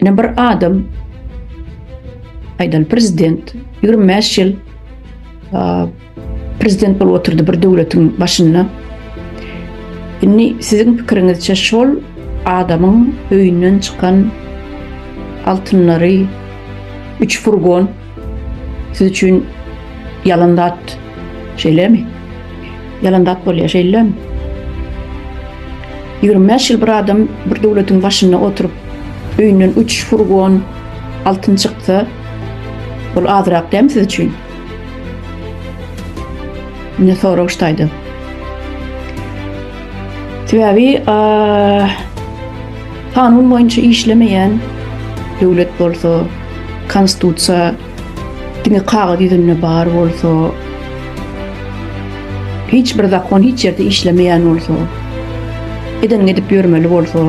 bir adam aýdal prezident 25 ýyl prezident bolup oturdy bir döwletiň başynda. Inni sizin pikiriňizçe şol adamyň öýünden çykan altynlary 3 furgon siz üçin yalandat şeylermi? Yalandat bolýar şeylermi? 25 ýyl bir adam bir döwletiň başynda oturup öýünden 3 furgon altyn çykdy. Bol azrak dem siz üçin? Ne soraştaýdy? Sebäbi kanun boýunça işlemeýän döwlet bolsa, konstitusiýa diňe kagazy ýüzünde bar bolsa, hiç bir zakon hiç ýerde işlemeýän bolsa, eden edip ýörmeli bolsa,